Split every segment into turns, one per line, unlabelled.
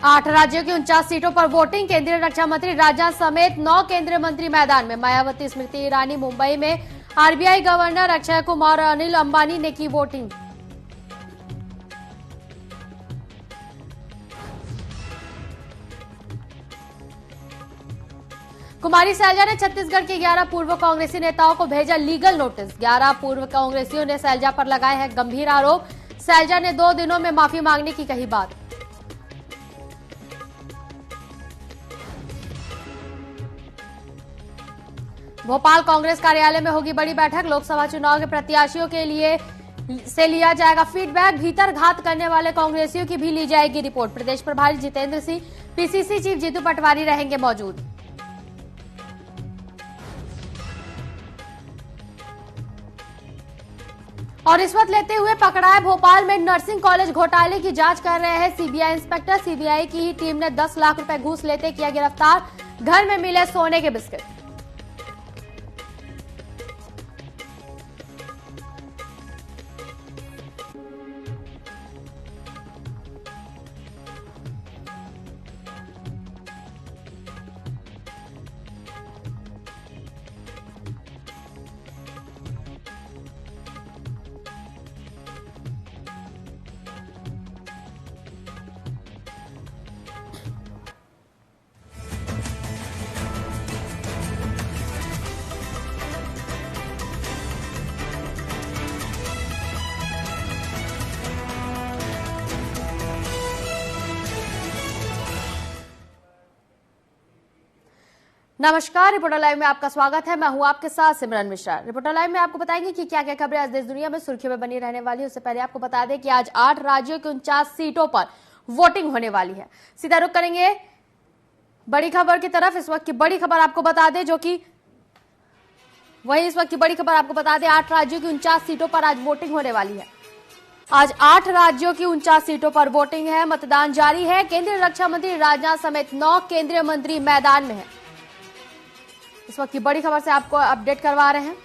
8 राज्यों की 49 सीटों पर वोटिंग। केंद्रीय रक्षा मंत्री राजनाथ समेत 9 केंद्रीय मंत्री मैदान में। मायावती, स्मृति ईरानी मुंबई में। आरबीआई गवर्नर अक्षय कुमार और अनिल अंबानी ने की वोटिंग। कुमारी सैलजा ने छत्तीसगढ़ के 11 पूर्व कांग्रेसी नेताओं को भेजा लीगल नोटिस। 11 पूर्व कांग्रेसियों ने सैलजा पर लगाए हैं गंभीर आरोप। सैलजा ने 2 दिनों में माफी मांगने की कही बात। भोपाल कांग्रेस कार्यालय में होगी बड़ी बैठक। लोकसभा चुनाव के प्रत्याशियों के लिए से लिया जाएगा फीडबैक। भीतर घात करने वाले कांग्रेसियों की भी ली जाएगी रिपोर्ट। प्रदेश प्रभारी जितेंद्र सिंह, पीसीसी चीफ जीतू पटवारी रहेंगे मौजूद। और रिश्वत लेते हुए पकड़ाए। भोपाल में नर्सिंग कॉलेज घोटाले की जांच कर रहे हैं सीबीआई इंस्पेक्टर। सीबीआई की ही टीम ने 10 लाख रुपए घूस लेते किया गिरफ्तार। घर में मिले सोने के बिस्किट। नमस्कार, रिपोर्टर लाइव में आपका स्वागत है। मैं हूं आपके साथ सिमरन मिश्रा। रिपोर्टर लाइव में आपको बताएंगे कि क्या क्या खबरें आज देश दुनिया में सुर्खियों में बनी रहने वाली है। उससे पहले आपको बता दें कि आज 8 राज्यों की 49 सीटों पर वोटिंग होने वाली है। सीधा रुख करेंगे बड़ी खबर की तरफ। इस वक्त की बड़ी खबर आपको बता दें, जो कि वही इस वक्त की बड़ी खबर आपको बता दें, 8 राज्यों की 49 सीटों पर आज वोटिंग होने वाली है। आज 8 राज्यों की 49 सीटों पर वोटिंग है। मतदान जारी है। केंद्रीय रक्षा मंत्री राजनाथ समेत 9 केंद्रीय मंत्री मैदान में है। इस वक्त की बड़ी खबर से आपको अपडेट करवा रहे हैं।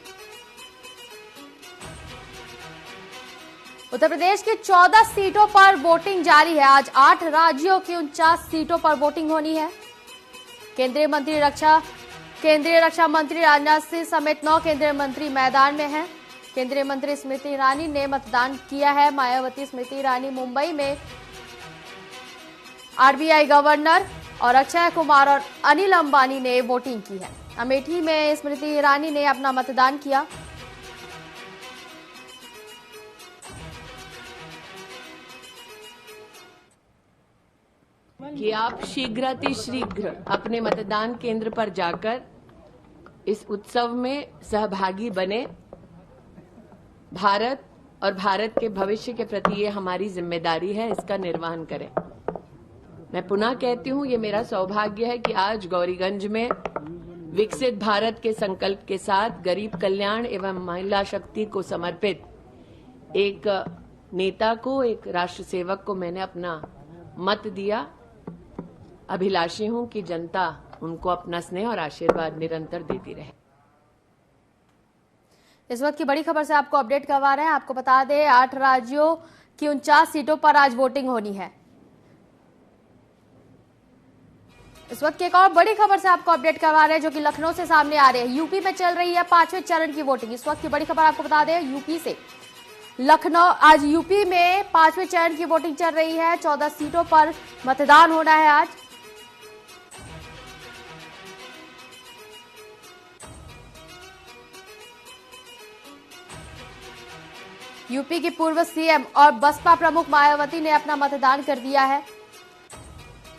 उत्तर प्रदेश की 14 सीटों पर वोटिंग जारी है। आज 8 राज्यों की 49 सीटों पर वोटिंग होनी है। केंद्रीय रक्षा मंत्री राजनाथ सिंह समेत 9 केंद्रीय मंत्री मैदान में हैं। केंद्रीय मंत्री स्मृति ईरानी ने मतदान किया है। मायावती, स्मृति ईरानी मुंबई में। आरबीआई गवर्नर और अक्षय कुमार और अनिल अंबानी ने वोटिंग की है। अमेठी में स्मृति ईरानी ने अपना मतदान किया।
कि आप शीघ्रातिशीघ्र अपने मतदान केंद्र पर जाकर इस उत्सव में सहभागी बने। भारत और भारत के भविष्य के प्रति ये हमारी जिम्मेदारी है, इसका निर्वहन करें। मैं पुनः कहती हूँ, ये मेरा सौभाग्य है कि आज गौरीगंज में विकसित भारत के संकल्प के साथ गरीब कल्याण एवं महिला शक्ति को समर्पित एक नेता को, एक राष्ट्र सेवक को मैंने अपना मत दिया। अभिलाषी हूं कि जनता उनको अपना स्नेह और आशीर्वाद निरंतर देती रहे।
इस वक्त की बड़ी खबर से आपको अपडेट करवा रहे हैं। आपको बता दें, 8 राज्यों की 49 सीटों पर आज वोटिंग होनी है। इस वक्त की एक और बड़ी खबर से आपको अपडेट करवा रहे हैं, जो कि लखनऊ से सामने आ रहे हैं। यूपी में चल रही है 5वें चरण की वोटिंग। इस वक्त की बड़ी खबर आपको बता दें, यूपी से लखनऊ। आज यूपी में 5वें चरण की वोटिंग चल रही है। 14 सीटों पर मतदान होना है आज। यूपी की पूर्व सीएम और बसपा प्रमुख मायावती ने अपना मतदान कर दिया है।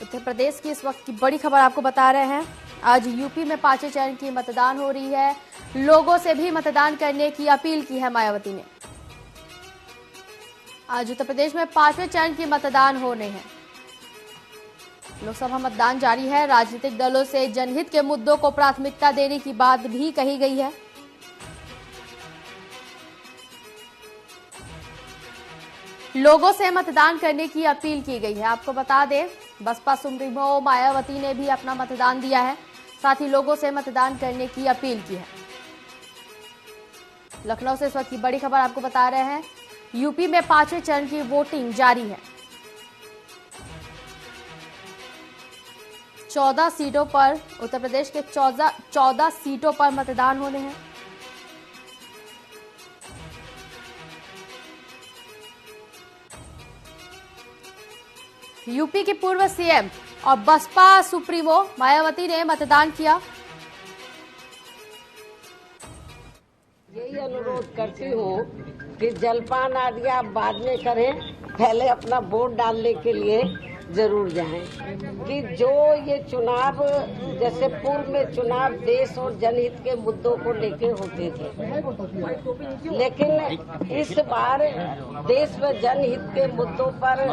उत्तर प्रदेश की इस वक्त की बड़ी खबर आपको बता रहे हैं। आज यूपी में 5वें चरण की मतदान हो रही है। लोगों से भी मतदान करने की अपील की है मायावती ने। आज उत्तर प्रदेश में 5वें चरण की मतदान होने हैं। लोकसभा मतदान जारी है। राजनीतिक दलों से जनहित के मुद्दों को प्राथमिकता देने की बात भी कही गई है। लोगों से मतदान करने की अपील की गई है। आपको बता दें, बसपा सुप्रीमो मायावती ने भी अपना मतदान दिया है। साथ ही लोगों से मतदान करने की अपील की है। लखनऊ से इस वक्त की बड़ी खबर आपको बता रहे हैं। यूपी में 5वें चरण की वोटिंग जारी है। 14 सीटों पर, उत्तर प्रदेश के 14 सीटों पर मतदान होने हैं। यूपी की पूर्व सीएम और बसपा सुप्रीमो मायावती ने मतदान किया।
यही अनुरोध करती हूँ कि जलपान आदि आप बाद में करें, पहले अपना वोट डालने के लिए जरूर जाएं। कि जो ये चुनाव, जैसे पूर्व में चुनाव देश और जनहित के मुद्दों को लेके होते थे, लेकिन इस बार देश व जनहित के मुद्दों पर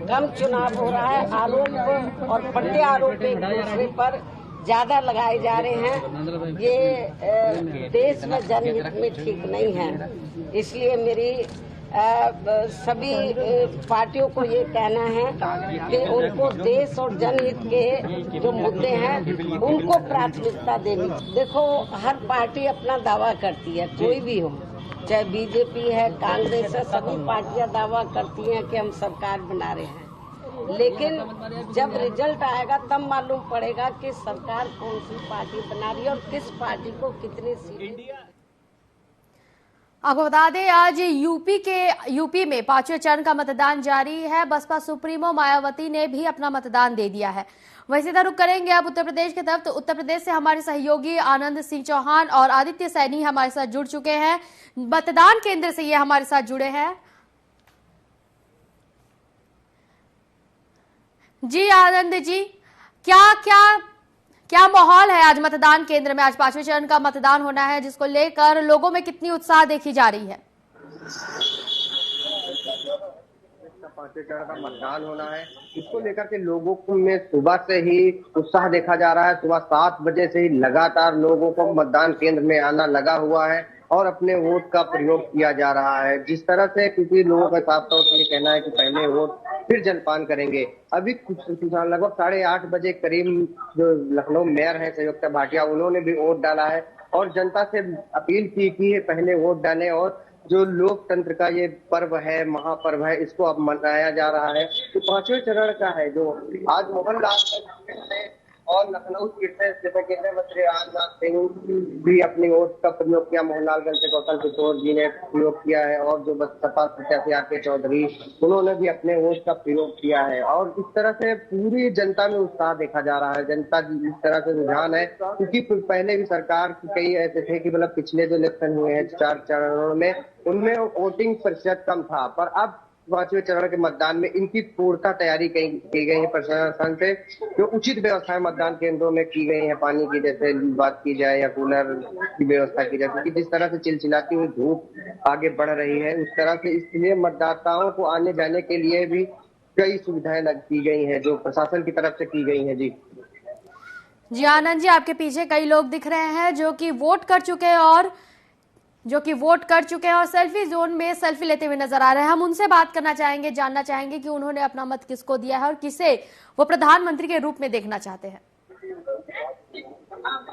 कम चुनाव हो रहा है। आरोप और प्रत्यारोप एक दूसरे पर ज्यादा लगाए जा रहे हैं। ये देश व जनहित में ठीक नहीं है। इसलिए मेरी सभी पार्टियों को ये कहना है कि उनको देश और जनहित के जो मुद्दे हैं उनको प्राथमिकता देनी। देखो, हर पार्टी अपना दावा करती है, कोई भी हो, चाहे बीजेपी है, कांग्रेस है, सभी पार्टियां दावा करती हैं कि हम सरकार बना रहे हैं। लेकिन जब रिजल्ट आएगा तब मालूम पड़ेगा कि सरकार कौन सी पार्टी बना रही है और किस पार्टी को कितनी सीटें।
आपको बता दें, आज यूपी में 5वें चरण का मतदान जारी है। बसपा सुप्रीमो मायावती ने भी अपना मतदान दे दिया है। वहीं सीधा रुख करेंगे अब उत्तर प्रदेश की तरफ। तो उत्तर प्रदेश से हमारे सहयोगी आनंद सिंह चौहान और आदित्य सैनी हमारे साथ जुड़ चुके हैं। मतदान केंद्र से ये हमारे साथ जुड़े हैं। जी आनंद जी, क्या माहौल है आज मतदान केंद्र में? आज 5वें चरण का मतदान होना है, जिसको लेकर लोगों में कितनी उत्साह देखी जा रही है?
5वें चरण का मतदान होना है, इसको लेकर के लोगों में सुबह से ही उत्साह देखा जा रहा है। सुबह 7 बजे से ही लगातार लोगों को मतदान केंद्र में आना लगा हुआ है और अपने वोट का प्रयोग किया जा रहा है। जिस तरह से, क्योंकि लोगों का साफ तौर पर ये कहना है कि पहले वोट फिर जलपान करेंगे। अभी कुछ लगभग 8:30 बजे करीब जो लखनऊ मेयर है संयुक्ता भाटिया, उन्होंने भी वोट डाला है और जनता से अपील की है पहले वोट डालें। और जो लोकतंत्र का ये पर्व है, महापर्व है, इसको अब मनाया जा रहा है। तो 5वें चरण का है जो आज मोहनलाल और लखनऊ सीट से जैसे केंद्रीय मंत्री राजनाथ सिंह भी अपनी वोट का प्रयोग किया। मोहनलालगंज से कौशल किशोर जी ने प्रयोग किया है और जो बसपा प्रत्याशी आर.के. चौधरी, उन्होंने भी अपने वोट का प्रयोग किया है। और इस तरह से पूरी जनता में उत्साह देखा जा रहा है। जनता इस तरह से रुझान है, क्योंकि पहले भी सरकार कई ऐसे थे कि मतलब पिछले जो इलेक्शन हुए हैं 4 चरणों में, उनमें वोटिंग प्रतिशत कम था, पर अब 5वें चरण के मतदान में इनकी पूर्णता तैयारी की गई है प्रशासन से। जो उचित व्यवस्थाएं मतदान केंद्रों में की गई है, पानी की जैसे बात की जाए या कूलर की व्यवस्था की जाए, क्योंकि जिस तरह से चिलचिलाती हुई धूप आगे बढ़ रही है उस तरह से, इसलिए मतदाताओं को आने जाने के लिए भी कई सुविधाएं की गई हैं जो प्रशासन की तरफ से की गई है। जी
आनंद जी, आपके पीछे कई लोग दिख रहे हैं जो कि वोट कर चुके हैं और सेल्फी जोन में सेल्फी लेते हुए नजर आ रहे हैं। हम उनसे बात करना चाहेंगे, जानना चाहेंगे कि उन्होंने अपना मत किसको दिया है और किसे वो प्रधानमंत्री के रूप में देखना चाहते हैं।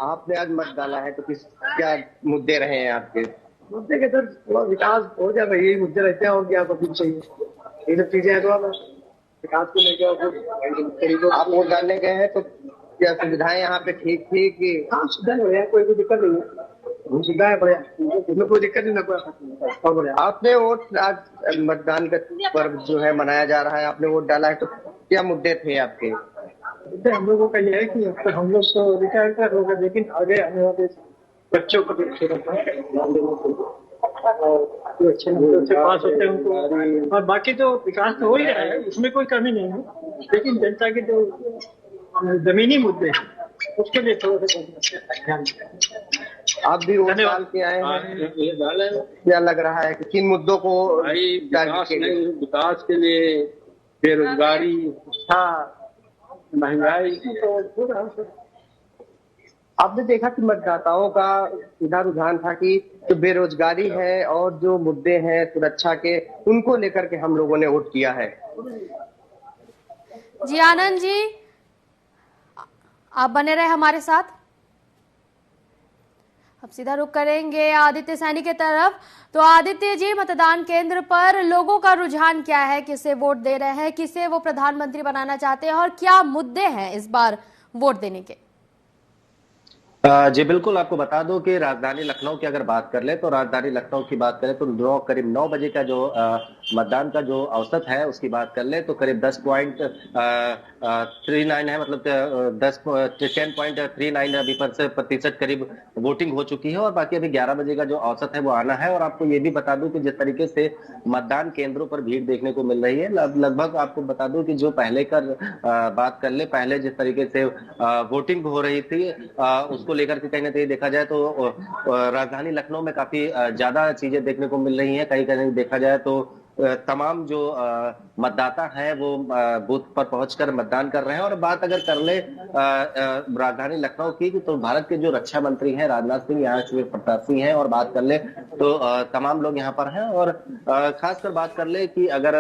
आपने आज मत डाला है तो क्या मुद्दे रहे हैं आपके? मुद्दे के तो विकास हो जाए, यही मुद्दे रहते हैं और क्या पब्लिक चाहिए, ये सब चीजें हैं। तो विकास को लेकर आप वोट डालने गए हैं तो क्या सुविधाएं यहाँ पे ठीक थी कि? हाँ, सुविधाएं बढ़िया, कोई दिक्कत नहीं है, सुविधाएं बढ़िया, इसमें कोई दिक्कत नहीं ना। आपने वोट, आज मतदान का पर्व जो है मनाया जा रहा है, आपने वोट डाला है तो क्या मुद्दे थे आपके? मुद्दे हम लोगों का यह है कि हम लोग तो रिटायर कर हो गए, लेकिन आगे आने वाले बच्चों को भी अच्छे नंबर से पास होते हैं उनको, और बाकी तो विकास तो हो ही रहा है, उसमें कोई कमी नहीं है। लेकिन जनता के जो जमीनी मुद्दे हैं उसके लिए थोड़ा सा। आप भी वोट डाल के आए हैं, क्या लग रहा है कि किन मुद्दों को? विकास के लिए, बेरोजगारी, शिक्षा, महंगाई। आपने देखा कि मतदाताओं का सीधा रुझान था कि जो बेरोजगारी है और जो मुद्दे हैं सुरक्षा के, उनको लेकर के हम लोगों ने वोट किया है।
जी आनंद जी, आप बने रहे हमारे साथ। अब सीधा रुख करेंगे आदित्य सैनी की तरफ। तो आदित्य जी, मतदान केंद्र पर लोगों का रुझान क्या है? किसे वोट दे रहे हैं, किसे वो प्रधानमंत्री बनाना चाहते हैं और क्या मुद्दे हैं इस बार वोट देने के।
जी बिल्कुल, आपको बता दूं कि राजधानी लखनऊ की अगर बात कर ले तो राजधानी लखनऊ की बात करें तो करीब 9 बजे का जो मतदान का जो औसत है उसकी बात कर ले तो करीब 10.39 है, मतलब 10.39 अभी प्रतिशत करीब वोटिंग हो चुकी है और बाकी अभी 11 बजे का जो औसत है वो आना है। और आपको ये भी बता दूं कि जिस तरीके से मतदान केंद्रों पर भीड़ देखने को मिल रही है, लगभग आपको बता दूं कि जो पहले का बात कर ले, पहले जिस तरीके से वोटिंग हो रही थी उसको लेकर के कहीं ना कहीं देखा जाए तो राजधानी लखनऊ में काफी ज्यादा चीजें देखने को मिल रही हैं। कहीं कहीं देखा जाए तो तमाम जो मतदाता हैं वो बूथ पर पहुंचकर मतदान कर रहे हैं। और बात अगर कर ले राजधानी लखनऊ की तो भारत के जो रक्षा मंत्री हैं राजनाथ सिंह यहाँ से प्रत्याशी हैं, और बात कर ले तो तमाम लोग यहाँ पर हैं। और खासकर बात कर ले कि अगर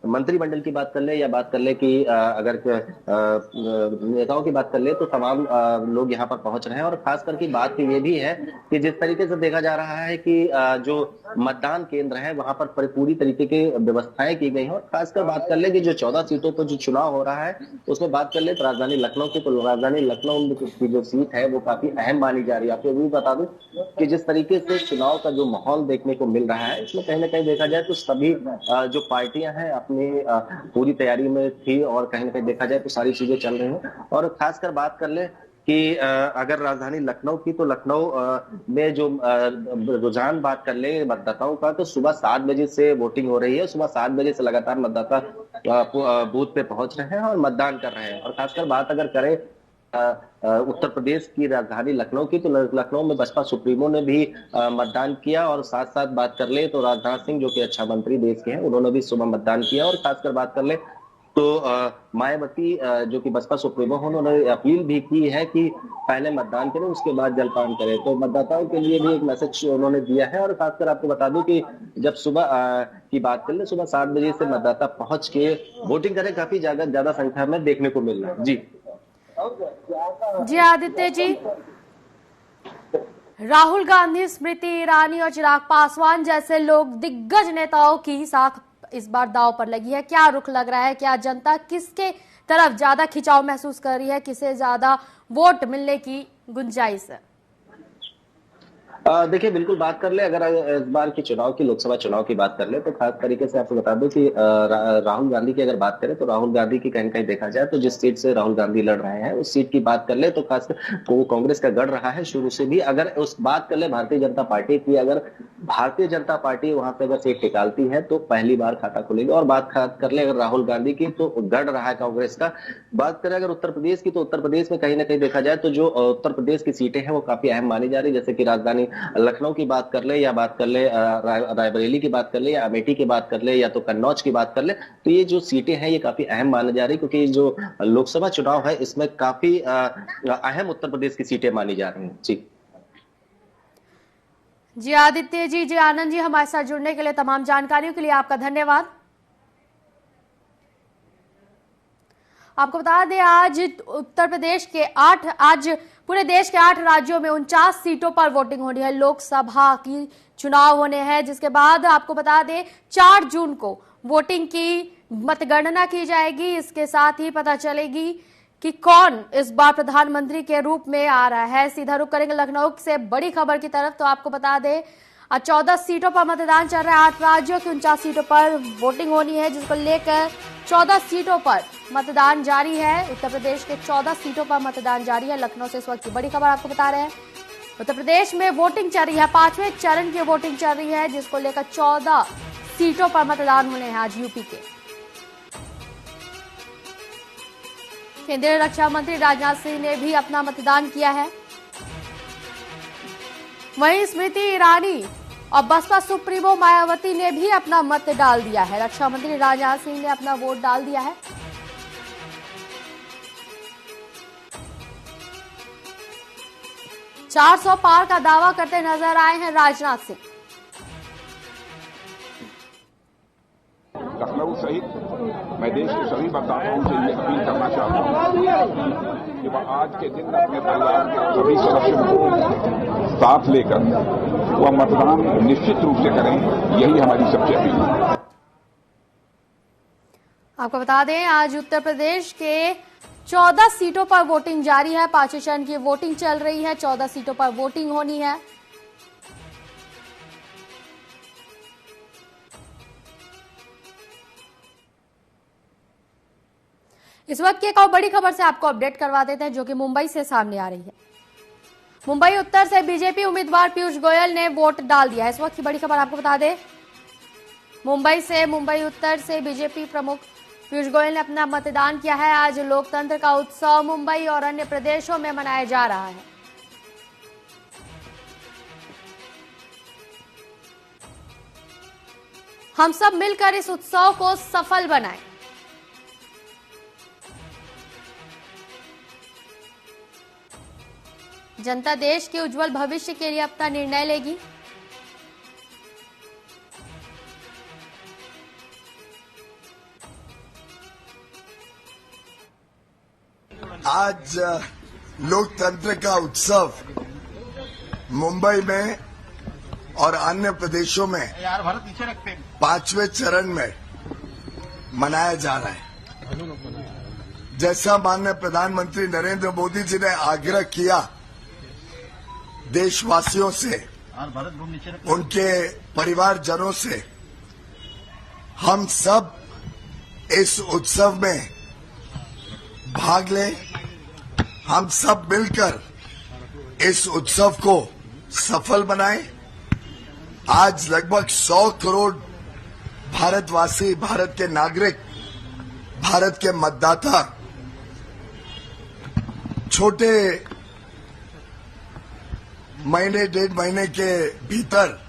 मंत्रिमंडल की बात कर ले या बात कर ले कि अगर नेताओं की बात कर ले तो तमाम लोग यहाँ पर पहुंच रहे हैं। और खासकर की बात ये भी है कि जिस तरीके से देखा जा रहा है कि जो मतदान केंद्र है वहां पर पूरी तरीके की व्यवस्थाएं की गई हैं। और खासकर बात कर ले कि जो 14 सीटों पर जो चुनाव हो रहा है उसमें बात कर ले तो राजधानी लखनऊ की, तो राजधानी लखनऊ की जो सीट है वो काफी अहम मानी जा रही है। आपको भी बता दूं कि जिस तरीके से चुनाव का जो माहौल देखने को मिल रहा है इसमें कहीं ना कहीं देखा जाए तो सभी जो पार्टियां हैं अपनी पूरी तैयारी में थी और कहीं ना कहीं देखा जाए तो सारी चीजें चल रही हैं। और खासकर बात कर ले कि अगर राजधानी लखनऊ की तो लखनऊ में जो रुझान बात कर ले मतदाताओं का तो सुबह 7 बजे से वोटिंग हो रही है। सुबह 7 बजे से लगातार मतदाता बूथ पे पहुंच रहे हैं और मतदान कर रहे हैं। और खासकर बात अगर करें उत्तर प्रदेश की राजधानी लखनऊ की तो लखनऊ में बसपा सुप्रीमो ने भी मतदान किया। और साथ साथ बात कर ले तो राजनाथ सिंह जो कि रक्षा मंत्री देश के हैं उन्होंने भी सुबह मतदान किया। और खासकर बात कर ले तो मायावती जो कि बसपा सुप्रीमो है उन्होंने अपील भी की है कि पहले मतदान करें उसके बाद जलपान करें। तो मतदाताओं के लिए भी एक मैसेज उन्होंने दिया है। और खासकर आपको बता दूं कि जब सुबह की बात कर ले सुबह 7 बजे से मतदाता पहुंच के वोटिंग करें काफी ज्यादा संख्या में देखने को मिल रहा है।
जी आदित्य जी, राहुल गांधी, स्मृति ईरानी और चिराग पासवान जैसे लोग दिग्गज नेताओं की साख इस बार दांव पर लगी है। क्या रुख लग रहा है, क्या जनता किसके तरफ ज्यादा खिंचाव महसूस कर रही है, किसे ज्यादा वोट मिलने की गुंजाइश है?
देखिए बिल्कुल बात कर ले अगर इस बार के चुनाव की लोकसभा चुनाव की बात कर ले तो खास तरीके से आपको बता दूं कि राहुल गांधी की अगर बात करें तो राहुल गांधी की कहीं कहीं देखा जाए तो जिस सीट से राहुल गांधी लड़ रहे हैं उस सीट की बात कर ले तो खासकर वो कांग्रेस का गढ़ रहा है शुरू से भी। अगर उस बात कर ले भारतीय जनता पार्टी की, अगर भारतीय जनता पार्टी वहां पे अगर सीट निकालती है तो पहली बार खाता खुलेगा। और बात कर ले अगर राहुल गांधी की तो गढ़ रहा है कांग्रेस का। बात करें अगर उत्तर प्रदेश की तो उत्तर प्रदेश में कहीं ना कहीं देखा जाए तो जो उत्तर प्रदेश की सीटें हैं वो काफी अहम मानी जा रही है। जैसे कि राजधानी लखनऊ की बात कर ले या बात कर ले रायबरेली की बात कर ले या अमेठी की बात कर ले या तो कन्नौज की बात कर ले तो ये जो सीटें हैं ये काफी अहम मानी जा रही क्योंकि जो लोकसभा चुनाव है इसमें काफी अहम उत्तर प्रदेश की सीटें मानी जा रही हैं।
जी आदित्य जी, जी आनंद जी, हमारे साथ जुड़ने के लिए, तमाम जानकारियों के लिए आपका धन्यवाद। आपको बता दें आज उत्तर प्रदेश के आज पूरे देश के 8 राज्यों में 49 सीटों पर वोटिंग होनी है। लोकसभा की चुनाव होने हैं जिसके बाद आपको बता दें 4 जून को वोटिंग की मतगणना की जाएगी। इसके साथ ही पता चलेगी कि कौन इस बार प्रधानमंत्री के रूप में आ रहा है। सीधा रुख करेंगे लखनऊ से बड़ी खबर की तरफ। तो आपको बता दें 14 सीटों पर मतदान चल रहा है। 8 राज्यों की 49 सीटों पर वोटिंग होनी है जिसको लेकर 14 सीटों पर मतदान जारी है। उत्तर प्रदेश के 14 सीटों पर मतदान जारी है। लखनऊ से इस वक्त की बड़ी खबर आपको बता रहे हैं। उत्तर प्रदेश में वोटिंग चल रही है, 5वें चरण की वोटिंग चल रही है जिसको लेकर 14 सीटों पर मतदान होने हैं आज यूपी के। केंद्रीय रक्षा मंत्री राजनाथ सिंह ने भी अपना मतदान किया है। वहीं स्मृति ईरानी और बसपा सुप्रीमो मायावती ने भी अपना मत डाल दिया है। रक्षा मंत्री राजनाथ सिंह ने अपना वोट डाल दिया है। ₹400 पार का दावा करते नजर आए हैं राजनाथ सिंह।
लखनऊ सहित मैं देश के सभी मतदाताओं से ये अपील करना चाहता हूं कि वह आज के दिन अपने परिवार के सभी सदस्यों को साथ लेकर वह मतदान निश्चित रूप से करें, यही हमारी सबसे अपील है।
आपको बता दें आज उत्तर प्रदेश के 14 सीटों पर वोटिंग जारी है। 5वें चरण की वोटिंग चल रही है। 14 सीटों पर वोटिंग होनी है। इस वक्त की एक और बड़ी खबर से आपको अपडेट करवा देते हैं, जो कि मुंबई से सामने आ रही है। मुंबई उत्तर से बीजेपी उम्मीदवार पीयूष गोयल ने वोट डाल दिया है। इस वक्त की बड़ी खबर आपको बता दें, मुंबई उत्तर से बीजेपी प्रमुख पीयूष गोयल ने अपना मतदान किया है। आज लोकतंत्र का उत्सव मुंबई और अन्य प्रदेशों में मनाया जा रहा है। हम सब मिलकर इस उत्सव को सफल बनाएं। जनता देश के उज्जवल भविष्य के लिए अपना निर्णय लेगी।
आज लोकतंत्र का उत्सव मुंबई में और अन्य प्रदेशों में 5वें चरण में मनाया जा रहा है। जैसा माननीय प्रधानमंत्री नरेंद्र मोदी जी ने आग्रह किया देशवासियों से, उनके परिवारजनों से, हम सब इस उत्सव में भाग लें। हम सब मिलकर इस उत्सव को सफल बनाएं। आज लगभग 100 करोड़ भारतवासी, भारत के नागरिक, भारत के मतदाता छोटे महीने 1.5 महीने के भीतर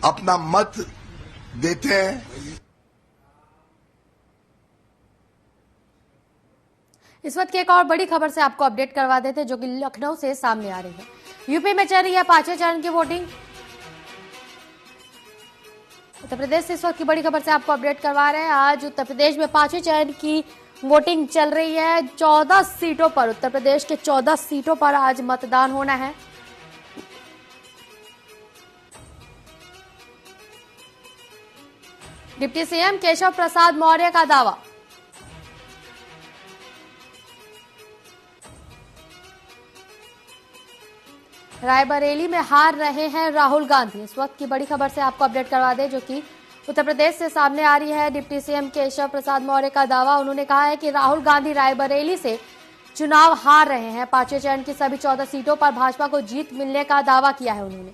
अपना मत देते हैं।
इस वक्त की एक और बड़ी खबर से आपको अपडेट करवा देते हैं, जो कि लखनऊ से सामने आ रही है। यूपी में चल रही है 5वें चरण की वोटिंग। उत्तर प्रदेश से इस वक्त की बड़ी खबर से आपको अपडेट करवा रहे हैं। आज उत्तर प्रदेश में 5वें चरण की वोटिंग चल रही है। 14 सीटों पर, उत्तर प्रदेश के 14 सीटों पर आज मतदान होना है। डिप्टी सीएम केशव प्रसाद मौर्य का दावा। रायबरेली में हार रहे हैं राहुल गांधी। इस वक्त की बड़ी खबर से आपको अपडेट करवा दें, जो कि उत्तर प्रदेश से सामने आ रही है। डिप्टी सीएम केशव प्रसाद मौर्य का दावा। उन्होंने कहा है कि राहुल गांधी रायबरेली से चुनाव हार रहे हैं। 5वें चरण की सभी 14 सीटों पर भाजपा को जीत मिलने का दावा किया है उन्होंने।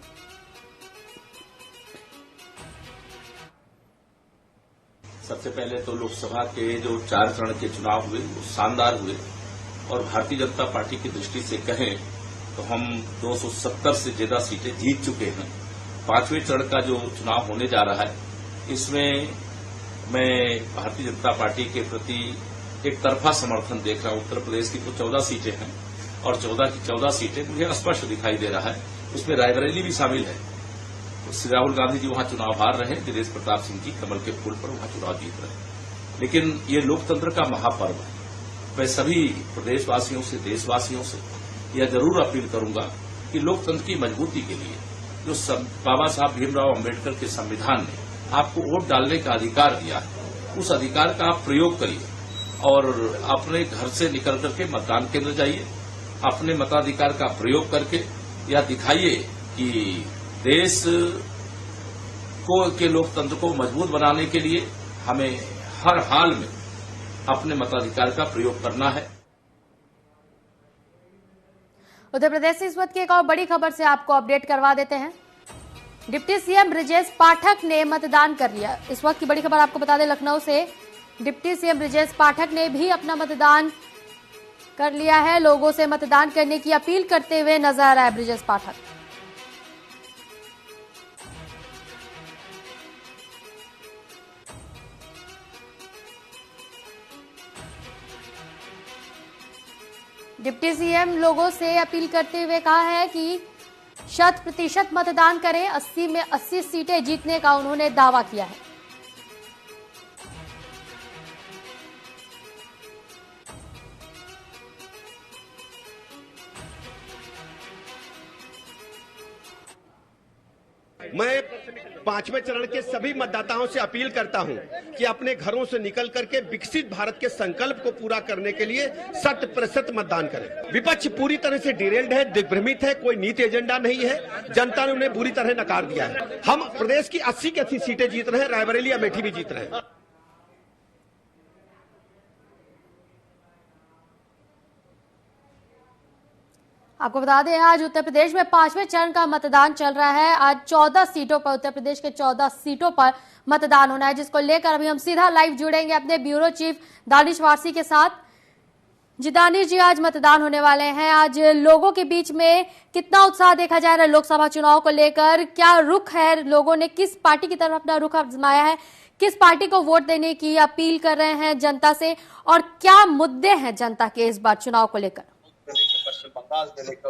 सबसे पहले तो लोकसभा के जो 4 चरण के चुनाव हुए वो शानदार हुए, और भारतीय जनता पार्टी की दृष्टि से कहें तो हम 270 से ज्यादा सीटें जीत चुके हैं। 5वें चरण का जो चुनाव होने जा रहा है, इसमें मैं भारतीय जनता पार्टी के प्रति एक तरफा समर्थन देख रहा हूं। उत्तर प्रदेश की तो 14 सीटें हैं और 14 की 14 सीटें मुझे स्पष्ट दिखाई दे रहा है। उसमें रायबरेली भी शामिल है। श्री राहुल गांधी जी वहां चुनाव हार रहे हैं, दिनेश प्रताप सिंह जी कमल के फूल पर वहां चुनाव जीत रहे हैं। लेकिन ये लोकतंत्र का महापर्व है। मैं सभी प्रदेशवासियों से, देशवासियों से यह जरूर अपील करूंगा कि लोकतंत्र की मजबूती के लिए जो बाबा साहब भीमराव अम्बेडकर के संविधान ने आपको वोट डालने का अधिकार दिया है, उस अधिकार का आप प्रयोग करिए और अपने घर से निकल करके मतदान केंद्र जाइए। अपने मताधिकार का प्रयोग करके यह दिखाइए कि देश के लोकतंत्र को मजबूत बनाने के लिए हमें हर हाल में अपने मताधिकार का प्रयोग करना है।
उत्तर प्रदेश से इस वक्त की एक और बड़ी खबर से आपको अपडेट करवा देते हैं। डिप्टी सीएम ब्रजेश पाठक ने मतदान कर लिया। इस वक्त की बड़ी खबर आपको बता दें, लखनऊ से डिप्टी सीएम ब्रजेश पाठक ने भी अपना मतदान कर लिया है। लोगों से मतदान करने की अपील करते हुए नजर आ रहा है ब्रजेश पाठक। डिप्टी सीएम लोगों से अपील करते हुए कहा है कि 100% मतदान करें। 80 में 80 सीटें जीतने का उन्होंने दावा किया है।
मैं पांचवें चरण के सभी मतदाताओं से अपील करता हूं कि अपने घरों से निकल करके विकसित भारत के संकल्प को पूरा करने के लिए 100% मतदान करें। विपक्ष पूरी तरह से डिरेल्ड है, दिग्भ्रमित है, कोई नीति एजेंडा नहीं है, जनता ने उन्हें बुरी तरह नकार दिया है। हम प्रदेश की 80 की 80 सीटें जीत रहे हैं, रायबरेली अमेठी भी जीत रहे हैं।
आपको बता दें आज उत्तर प्रदेश में पांचवें चरण का मतदान चल रहा है। आज 14 सीटों पर, उत्तर प्रदेश के 14 सीटों पर मतदान होना है, जिसको लेकर अभी हम सीधा लाइव जुड़ेंगे अपने ब्यूरो चीफ दानिश वारसी के साथ। जी दानिश जी, आज मतदान होने वाले हैं, आज लोगों के बीच में कितना उत्साह देखा जा रहा है लोकसभा चुनाव को लेकर? क्या रुख है, लोगों ने किस पार्टी की तरफ अपना रुख आजमाया है, किस पार्टी को वोट देने की अपील कर रहे हैं जनता से, और क्या मुद्दे हैं जनता के इस बार चुनाव को लेकर?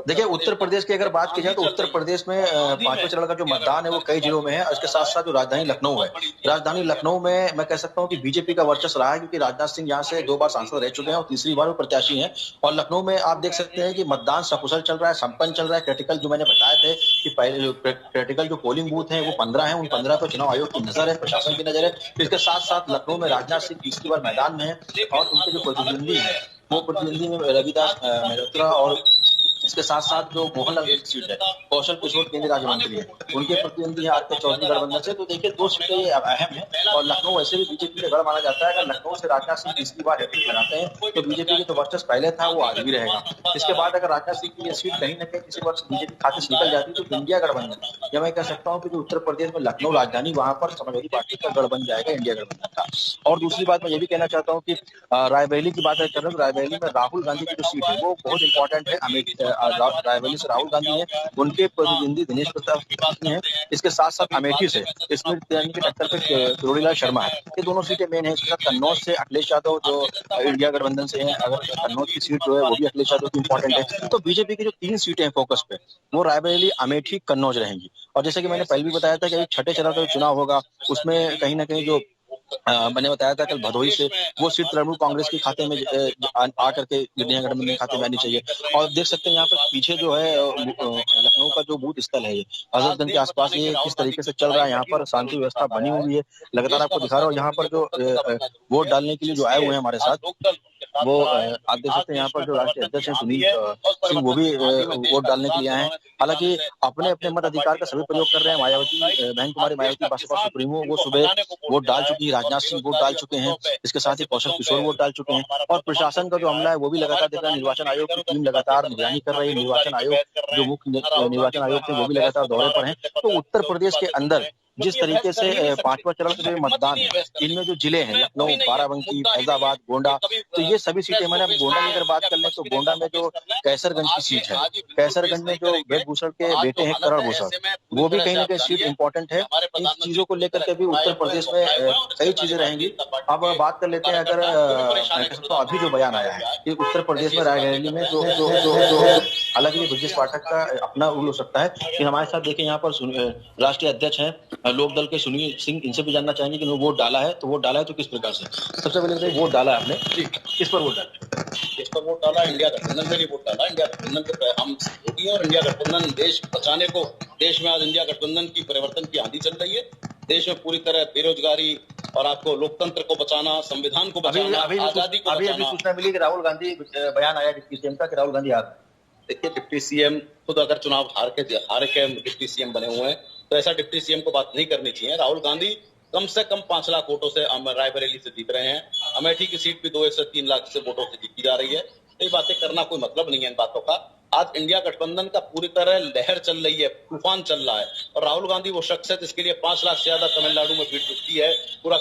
देखिए, उत्तर प्रदेश की अगर बात की जाए तो उत्तर प्रदेश में पांचवें चरण का जो मतदान है वो कई जिलों में है। उसके साथ साथ जो राजधानी लखनऊ है, राजधानी लखनऊ में मैं कह सकता हूं कि बीजेपी का वर्चस्व रहा है, क्योंकि राजनाथ सिंह यहां से 2 बार सांसद रह चुके हैं और तीसरी बार वो प्रत्याशी हैं। और लखनऊ में आप देख सकते हैं कि मतदान सकुशल चल रहा है, संपन्न चल रहा है। क्रिटिकल जो मैंने बताए थे कि पहले क्रिटिकल जो पोलिंग बूथ है वो 15 है, उन 15 पर चुनाव आयोग की नजर है, प्रशासन की नजर है। इसके साथ साथ लखनऊ में राजनाथ सिंह तीसरी बार मैदान में है और उनके जो प्रतिद्वंदी है वो प्रतिद्वंदी में रविदास मेहरोत्रा और इसके साथ साथ जो मोहनलाल की सीट है, कौशल किशोर केंद्रीय राज्य मंत्री है, उनके प्रतिद्वंदी है आर.के. चौधरी गठबंधन से। तो देखिए 2 सीटें ये अहम है और लखनऊ वैसे भी बीजेपी का गढ़ माना जाता है। अगर लखनऊ से राजनाथ सिंह तीसरी बार हैट्रिक बनाते हैं तो बीजेपी की जो वर्चस्व पहले था वो आज भी रहेगा। इसके बाद अगर राजनाथ सिंह की ये सीट कहीं न कहीं किसी वर्ष बीजेपी खाते से निकल जाती तो इंडिया गठबंधन, या मैं कह सकता हूँ कि जो उत्तर प्रदेश में लखनऊ राजधानी, वहां पर समाजवादी पार्टी का गढ़ बन जाएगा इंडिया गठबंधन का। और दूसरी बात मैं ये भी कहना चाहता हूँ कि रायबरेली की बात कर रहा हूँ, रायबरेली में राहुल गांधी की जो सीट है वो बहुत इंपॉर्टेंट है। रायबरेली से राहुल गांधी है, उनके प्रतिद्वंदी दिनेश प्रताप हैं। इसके साथ साथ अमेठी से स्मृति ईरानी के टक्कर पे किरोड़ीलाल शर्मा है। ये दोनों सीटें मेन है। इसके साथ कन्नौज से अखिलेश यादव जो इंडिया गठबंधन से हैं, अगर कन्नौज की सीट जो है वो भी अखिलेश यादव की इंपॉर्टेंट है। तो बीजेपी की जो 3 सीटें हैं फोकस पे, वो रायबरेली, अमेठी, कन्नौज रहेंगी। और जैसे कि मैंने पहले भी बताया था कि छठे चरण का जो चुनाव होगा उसमें कहीं ना कहीं जो मैंने बताया था कल भदोही से वो सीट तृणमूल कांग्रेस के खाते में आकर के इंडिया गठबंधन के खाते में आनी चाहिए। और देख सकते हैं यहाँ पर पीछे जो है लखनऊ का जो बूथ स्थल है, ये हजरतगंज के आसपास, ये किस तरीके से चल रहा है। यहाँ पर शांति व्यवस्था बनी हुई है, लगातार आपको दिखा रहा हूँ। यहाँ पर जो वोट डालने के लिए जो आए हुए हैं हमारे साथ, वो आप देख सकते हैं यहाँ पर जो राष्ट्रीय अध्यक्ष हैं सुनील सिंह, वो भी वोट डालने के लिए आए हैं। हालांकि अपने अपने मत अधिकार का सभी प्रयोग कर रहे हैं। मायावती, बहन कुमारी मायावती बसपा सुप्रीमो, वो सुबह वोट डाल चुकी है, राजनाथ सिंह वोट डाल चुके हैं, इसके साथ ही कौशल किशोर वोट डाल चुके हैं। और प्रशासन का जो अमला है वो भी लगातार देख रहा है। निर्वाचन आयोग की टीम लगातार निगरानी कर रही है। निर्वाचन आयोग जो मुख्य निर्वाचन आयोग थे वो भी लगातार दौरे पर हैं। तो उत्तर प्रदेश के अंदर जिस तरीके से 5वां चरण का जो मतदान है, इनमें जो जिले हैं लखनऊ, बाराबंकी, फैजाबाद, गोंडा, तो ये सभी सीटें, मैंने गोंडा की अगर बात कर लें तो गोंडा में जो कैसरगंज की सीट है, कैसरगंज में जो ब्रजभूषण के बेटे हैं करण भूषण, वो भी कहीं ना कहीं सीट इंपॉर्टेंट है। इन चीजों को लेकर के भी उत्तर प्रदेश में कई चीजें रहेंगी। अब बात कर लेते हैं, अगर तो अभी जो बयान आया है कि उत्तर प्रदेश में रायबरेली में जो हालांकि ब्रजेश पाठक का अपना रूल हो सकता है कि हमारे साथ देखें यहाँ पर राष्ट्रीय अध्यक्ष हैं लोकदल के सुनील सिंह, इनसे भी जानना चाहेंगे कि वोट डाला है तो वोट डाला है तो किस प्रकार से। सबसे पहले वोट डाला है आपने, किस पर वोट डाला?
इस पर वोट डाला इंडिया गठबंधन के लिए वोट डाला। इंडिया गठबंधन के हम वोटी और इंडिया गठबंधन देश बचाने को, देश में आज इंडिया गठबंधन की परिवर्तन की आंधी चल रही है। देश में पूरी तरह बेरोजगारी और आपको लोकतंत्र को बचाना, संविधान को बचाना, आजादी को बचाना।
अभी सूचना मिली कि राहुल गांधी, बयान आया डिप्टी सीएम का कि राहुल गांधी हार।
देखिए, डिप्टी सीएम खुद अगर चुनाव हार के डिप्टी सीएम बने हुए हैं तो ऐसा डिप्टी सीएम को बात नहीं करनी चाहिए। राहुल गांधी कम से कम 5 लाख वोटों से रायबरेली से जीत रहे हैं। अमेठी की सीट भी 2 से 3 लाख से वोटों से जीती जा रही है। ये बातें करना कोई मतलब नहीं है इन बातों का। आज इंडिया गठबंधन का पूरी तरह लहर चल रही है, तूफान चल रहा है और राहुल गांधी वो शख्स है जिसके लिए 5 लाख से ज्यादा तमिलनाडु में भीड़ जुटती है, पूरा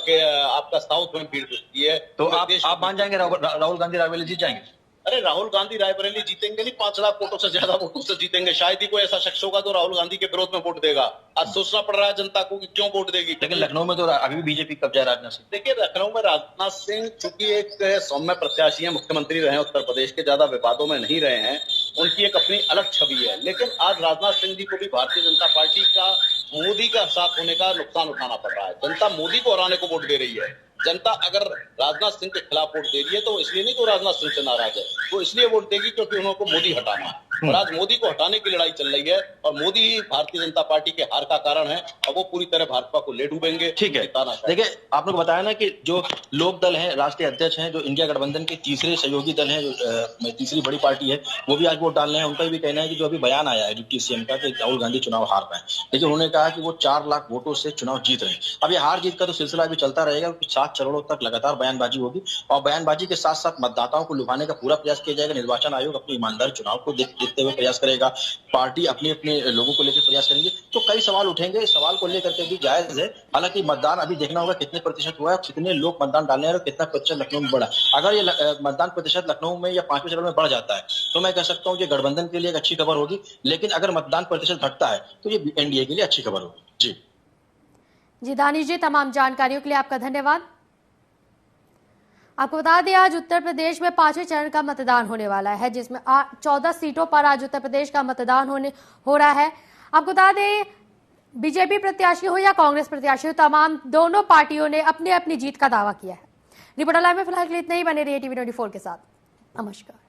आपका साउथ में भीड़ जुटती है।
तो आप मान जाएंगे राहुल गांधी रायबरेली जीत जाएंगे?
अरे राहुल गांधी रायबरेली जीतेंगे नहीं, 5 लाख वोटों से ज्यादा वोटों से जीतेंगे। शायद ही कोई ऐसा शख्स होगा जो राहुल गांधी के विरोध में वोट देगा। आज सोचना पड़ रहा है जनता को कि क्यों वोट देगी।
लेकिन लखनऊ में तो अभी भी बीजेपी कब्जा है राजनाथ सिंह।
देखिए, लखनऊ में राजनाथ सिंह चूंकि एक सौम्य प्रत्याशी है, मुख्यमंत्री रहे उत्तर प्रदेश के, ज्यादा विवादों में नहीं रहे हैं, उनकी एक अपनी अलग छवि है। लेकिन आज राजनाथ सिंह जी को भी भारतीय जनता पार्टी का मोदी का साथ होने का नुकसान उठाना पड़ रहा है। जनता मोदी को हराने को वोट दे रही है। जनता अगर राजनाथ सिंह के खिलाफ वोट दे रही है तो इसलिए नहीं कि राजनाथ सिंह से नाराज है, वो इसलिए वोट देगी क्योंकि उनको मोदी हटाना है। और आज मोदी को हटाने की लड़ाई चल रही है और मोदी ही भारतीय जनता पार्टी के हार का कारण है और वो पूरी तरह भाजपा को ले डूबेंगे।
ठीक है, देखिए आपने को बताया ना कि जो लोक दल है, राष्ट्रीय अध्यक्ष हैं, जो इंडिया गठबंधन के तीसरे सहयोगी दल हैं, जो तीसरी बड़ी पार्टी है, वो भी आज वोट डालने हैं। उनका भी कहना है कि जो अभी बयान आया है डिप्टी सीएम का कि राहुल गांधी चुनाव हार पाए, लेकिन उन्होंने कहा कि वो 4 लाख वोटों से चुनाव जीत रहे हैं। अब ये हार जीत का तो सिलसिला अभी चलता रहेगा, क्योंकि 7 चरणों तक लगातार बयानबाजी होगी और बयानबाजी के साथ साथ मतदाताओं को लुभाने का पूरा प्रयास किया जाएगा। निर्वाचन आयोग अपनी ईमानदारी चुनाव को देखते हुए प्रयास करेगा, पार्टी अपने अपने लोगों को लेकर प्रयास करेंगे। तो कई सवाल उठेंगे, सवाल को लेकर के भी जायज है। हालांकि मतदान अभी देखना होगा कितने प्रतिशत हुआ है, कितने लोग मतदान डालने हैं और कितना प्रतिशत लखनऊ में बढ़ा। अगर ये मतदान प्रतिशत लखनऊ में या 5वें चरण में बढ़ जाता है तो मैं कह सकता हूँ ये गठबंधन के लिए एक अच्छी खबर होगी, लेकिन अगर मतदान प्रतिशत घटता है तो ये एनडीए के लिए अच्छी खबर होगी।
जी दानिश जी, तमाम जानकारियों के लिए आपका धन्यवाद। आपको बता दें आज उत्तर प्रदेश में 5वें चरण का मतदान होने वाला है, जिसमें 14 सीटों पर आज उत्तर प्रदेश का मतदान हो रहा है। आपको बता दें बीजेपी प्रत्याशी हो या कांग्रेस प्रत्याशी हो, तमाम दोनों पार्टियों ने अपनी अपनी जीत का दावा किया है। रिपोर्टर लाइव में फिलहाल के लिए इतना ही। बने रहिए टीवी 24 के साथ। नमस्कार।